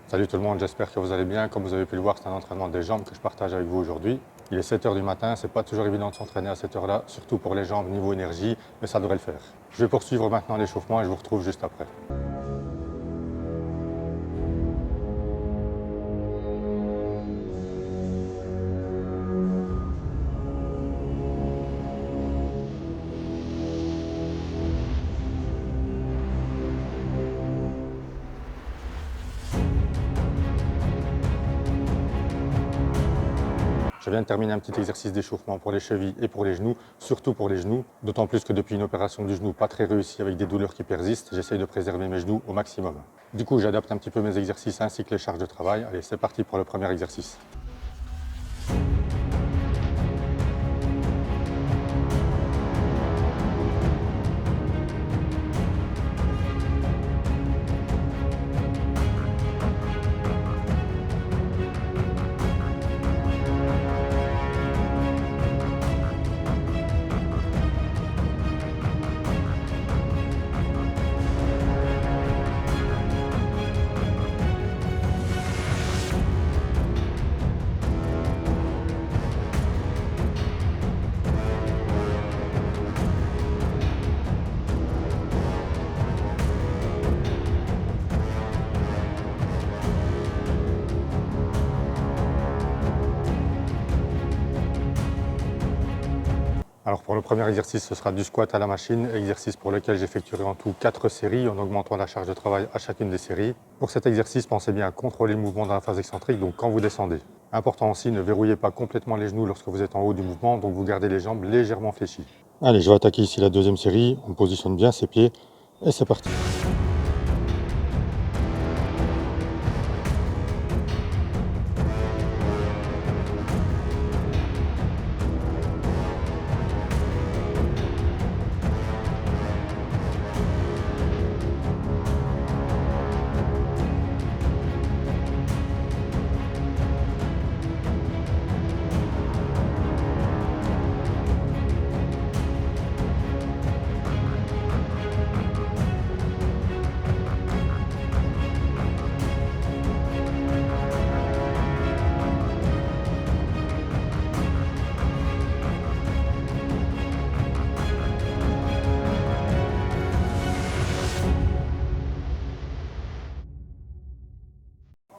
Salut tout le monde, j'espère que vous allez bien. Comme vous avez pu le voir, c'est un entraînement des jambes que je partage avec vous aujourd'hui. Il est 7 h du matin, c'est pas toujours évident de s'entraîner à cette heure-là, surtout pour les jambes niveau énergie, mais ça devrait le faire. Je vais poursuivre maintenant l'échauffement et je vous retrouve juste après. Je viens de terminer un petit exercice d'échauffement pour les chevilles et pour les genoux, surtout pour les genoux, d'autant plus que depuis une opération du genou pas très réussie avec des douleurs qui persistent, j'essaye de préserver mes genoux au maximum. Du coup, j'adapte un petit peu mes exercices ainsi que les charges de travail. Allez, c'est parti pour le premier exercice. Alors pour le premier exercice, ce sera du squat à la machine, exercice pour lequel j'effectuerai en tout 4 séries en augmentant la charge de travail à chacune des séries. Pour cet exercice, pensez bien à contrôler le mouvement dans la phase excentrique, donc quand vous descendez. Important aussi, ne verrouillez pas complètement les genoux lorsque vous êtes en haut du mouvement, donc vous gardez les jambes légèrement fléchies. Allez, je vais attaquer ici la deuxième série, on positionne bien ses pieds et c'est parti.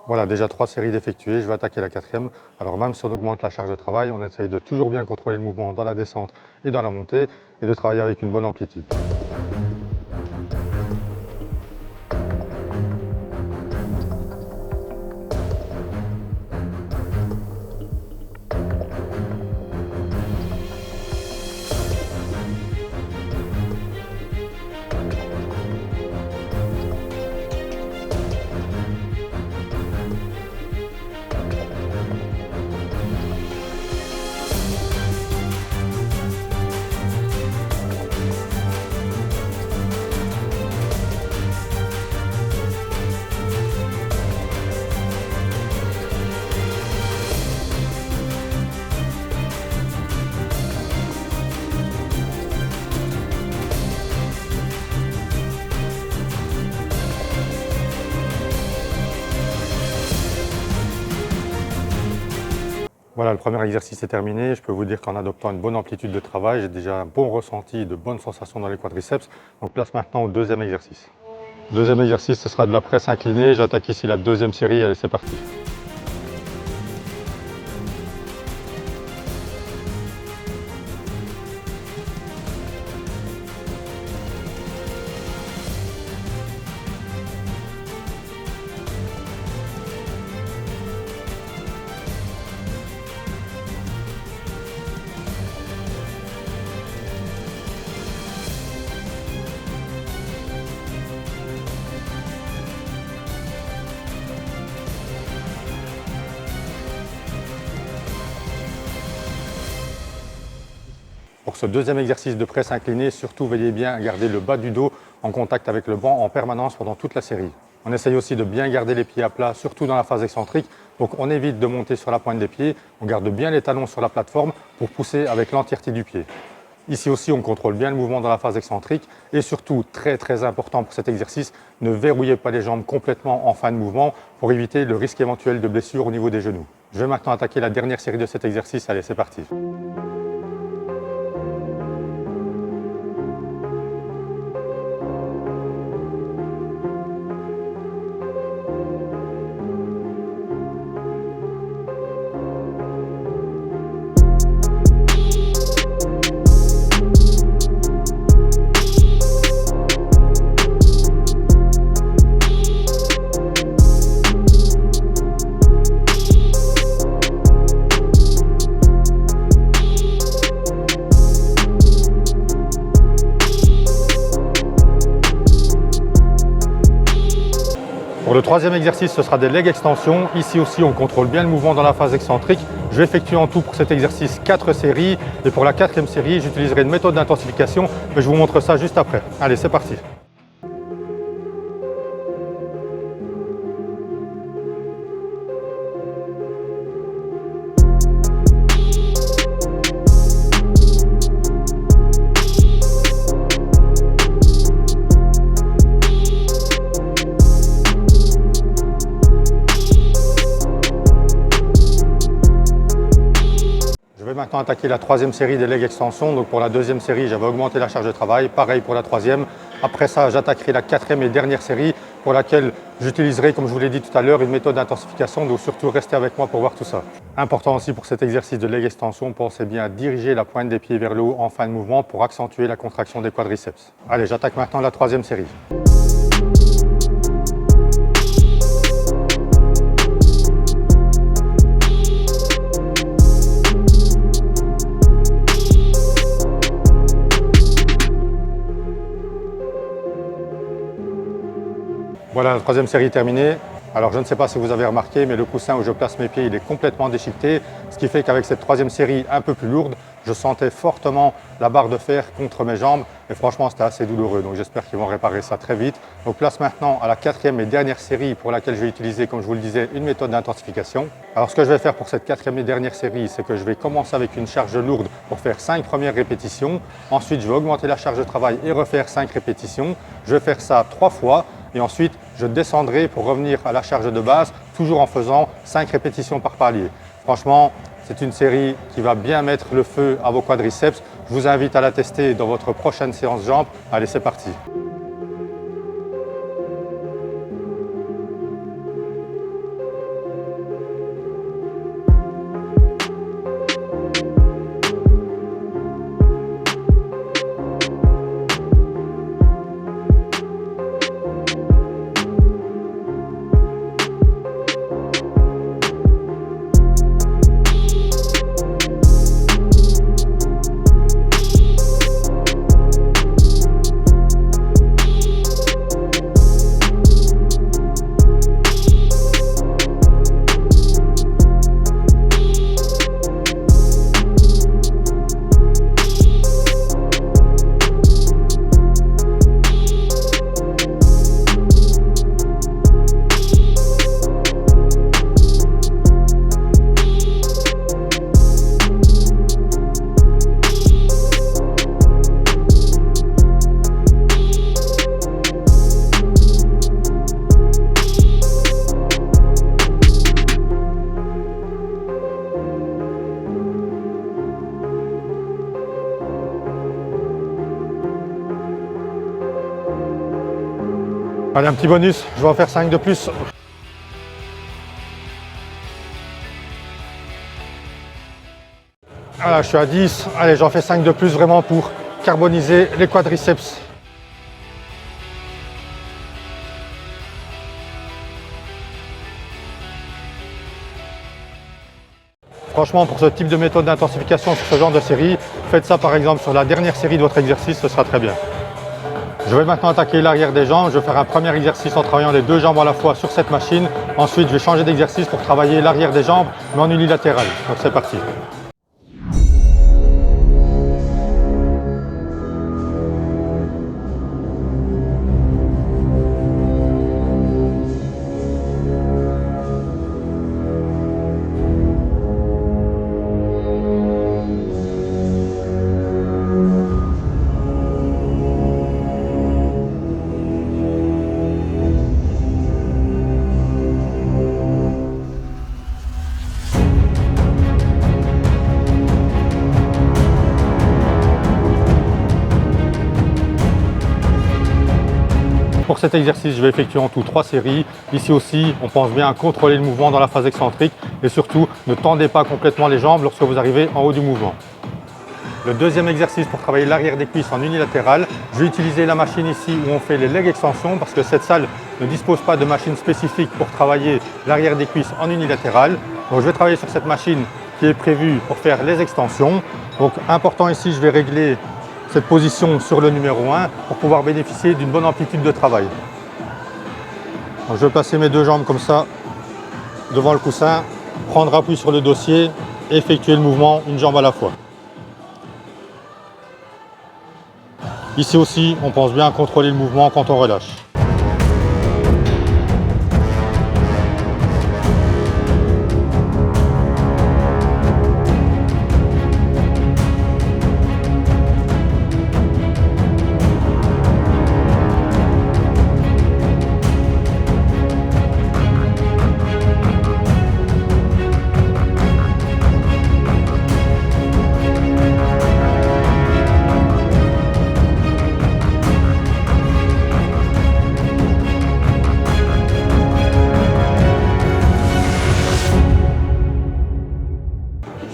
Voilà, déjà 3 séries d'effectuées, je vais attaquer la quatrième. Alors même si on augmente la charge de travail, on essaye de toujours bien contrôler le mouvement dans la descente et dans la montée et de travailler avec une bonne amplitude. Voilà, le premier exercice est terminé. Je peux vous dire qu'en adoptant une bonne amplitude de travail, j'ai déjà un bon ressenti, de bonnes sensations dans les quadriceps. Donc place maintenant au deuxième exercice. Deuxième exercice, ce sera de la presse inclinée. J'attaque ici la deuxième série. Allez, c'est parti. Pour ce deuxième exercice de presse inclinée, surtout veillez bien à garder le bas du dos en contact avec le banc en permanence pendant toute la série. On essaye aussi de bien garder les pieds à plat, surtout dans la phase excentrique. Donc on évite de monter sur la pointe des pieds, on garde bien les talons sur la plateforme pour pousser avec l'entièreté du pied. Ici aussi, on contrôle bien le mouvement dans la phase excentrique et surtout, très important pour cet exercice, ne verrouillez pas les jambes complètement en fin de mouvement pour éviter le risque éventuel de blessure au niveau des genoux. Je vais maintenant attaquer la dernière série de cet exercice. Allez, c'est parti. Pour le troisième exercice, ce sera des leg extensions. Ici aussi, on contrôle bien le mouvement dans la phase excentrique. Je vais effectuer en tout pour cet exercice 4 séries. Et pour la 4e série, j'utiliserai une méthode d'intensification, mais je vous montre ça juste après. Allez, c'est parti. Je vais maintenant attaquer la 3e série des leg extensions. Donc pour la 2e série, j'avais augmenté la charge de travail. Pareil pour la 3e. Après ça, j'attaquerai la 4e et dernière série pour laquelle j'utiliserai, comme je vous l'ai dit tout à l'heure, une méthode d'intensification. Donc surtout, restez avec moi pour voir tout ça. Important aussi pour cet exercice de leg extension, pensez bien à diriger la pointe des pieds vers le haut en fin de mouvement pour accentuer la contraction des quadriceps. Allez, j'attaque maintenant la 3e série. Voilà, la 3e série terminée. Alors je ne sais pas si vous avez remarqué, mais le coussin où je place mes pieds, il est complètement déchiqueté. Ce qui fait qu'avec cette 3e série un peu plus lourde, je sentais fortement la barre de fer contre mes jambes. Et franchement, c'était assez douloureux. Donc j'espère qu'ils vont réparer ça très vite. Donc place maintenant à la 4e et dernière série pour laquelle je vais utiliser, comme je vous le disais, une méthode d'intensification. Alors ce que je vais faire pour cette 4e et dernière série, c'est que je vais commencer avec une charge lourde pour faire 5 premières répétitions. Ensuite, je vais augmenter la charge de travail et refaire 5 répétitions. Je vais faire ça 3 fois. Et ensuite, je descendrai pour revenir à la charge de base, toujours en faisant 5 répétitions par palier. Franchement, c'est une série qui va bien mettre le feu à vos quadriceps. Je vous invite à la tester dans votre prochaine séance jambes. Allez, c'est parti. Allez, un petit bonus, je vais en faire 5 de plus. Voilà, je suis à 10. Allez, j'en fais 5 de plus vraiment pour carboniser les quadriceps. Franchement, pour ce type de méthode d'intensification sur ce genre de série, faites ça par exemple sur la dernière série de votre exercice, ce sera très bien. Je vais maintenant attaquer l'arrière des jambes. Je vais faire un premier exercice en travaillant les 2 jambes à la fois sur cette machine. Ensuite, je vais changer d'exercice pour travailler l'arrière des jambes, mais en unilatéral. Donc c'est parti. pour cet exercice, je vais effectuer en tout 3 séries. Ici aussi, on pense bien à contrôler le mouvement dans la phase excentrique et surtout, ne tendez pas complètement les jambes lorsque vous arrivez en haut du mouvement. Le deuxième exercice pour travailler l'arrière des cuisses en unilatéral, je vais utiliser la machine ici où on fait les leg extensions parce que cette salle ne dispose pas de machine spécifique pour travailler l'arrière des cuisses en unilatéral. Donc je vais travailler sur cette machine qui est prévue pour faire les extensions. Donc important ici, je vais régler cette position sur le numéro 1 pour pouvoir bénéficier d'une bonne amplitude de travail. Donc je vais placer mes deux jambes comme ça devant le coussin, prendre appui sur le dossier et effectuer le mouvement une jambe à la fois. Ici aussi, on pense bien à contrôler le mouvement quand on relâche.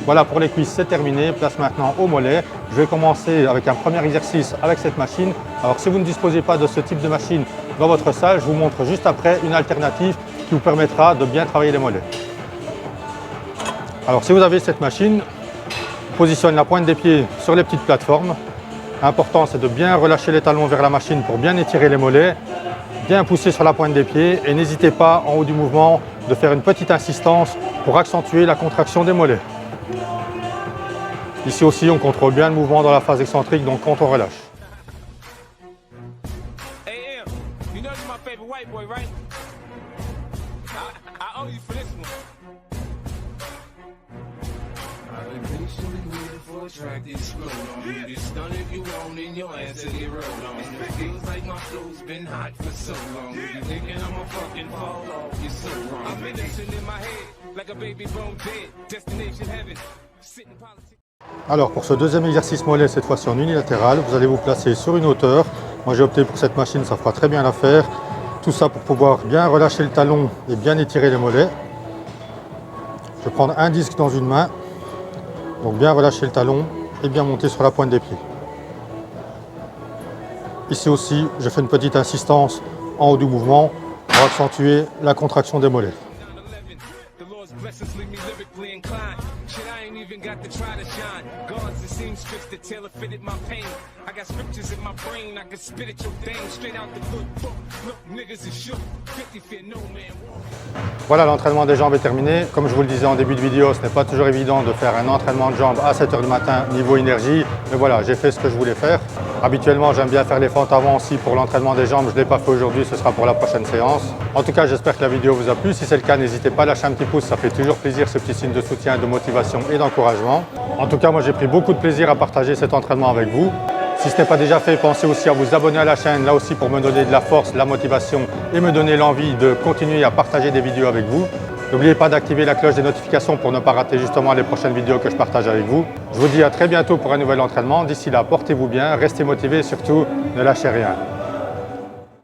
Voilà, pour les cuisses, c'est terminé. Place maintenant au mollet. Je vais commencer avec un premier exercice avec cette machine. Alors, si vous ne disposez pas de ce type de machine dans votre salle, je vous montre juste après une alternative qui vous permettra de bien travailler les mollets. Alors, si vous avez cette machine, positionne la pointe des pieds sur les petites plateformes. L'important, c'est de bien relâcher les talons vers la machine pour bien étirer les mollets, bien pousser sur la pointe des pieds et n'hésitez pas, en haut du mouvement, de faire une petite insistance pour accentuer la contraction des mollets. Ici aussi, on contrôle bien le mouvement dans la phase excentrique, donc quand on relâche. Alors pour ce deuxième exercice mollet, cette fois-ci en unilatéral, vous allez vous placer sur une hauteur. Moi j'ai opté pour cette machine, ça fera très bien l'affaire. Tout ça pour pouvoir bien relâcher le talon et bien étirer les mollets. Je vais prendre un disque dans une main, donc bien relâcher le talon et bien monter sur la pointe des pieds. Ici aussi, je fais une petite insistance en haut du mouvement pour accentuer la contraction des mollets. Voilà, l'entraînement des jambes est terminé. Comme je vous le disais en début de vidéo, ce n'est pas toujours évident de faire un entraînement de jambes à 7 h du matin niveau énergie. Mais voilà, j'ai fait ce que je voulais faire. Habituellement, j'aime bien faire les fentes avant aussi pour l'entraînement des jambes. Je ne l'ai pas fait aujourd'hui, ce sera pour la prochaine séance. En tout cas, j'espère que la vidéo vous a plu. Si c'est le cas, n'hésitez pas à lâcher un petit pouce. Ça fait toujours plaisir, ce petit signe de soutien, de motivation et d'encouragement. En tout cas, moi, j'ai pris beaucoup de plaisir à partager cet entraînement avec vous. Si ce n'est pas déjà fait, pensez aussi à vous abonner à la chaîne, là aussi pour me donner de la force, de la motivation et me donner l'envie de continuer à partager des vidéos avec vous. N'oubliez pas d'activer la cloche des notifications pour ne pas rater justement les prochaines vidéos que je partage avec vous. Je vous dis à très bientôt pour un nouvel entraînement. D'ici là, portez-vous bien, restez motivés et surtout, ne lâchez rien.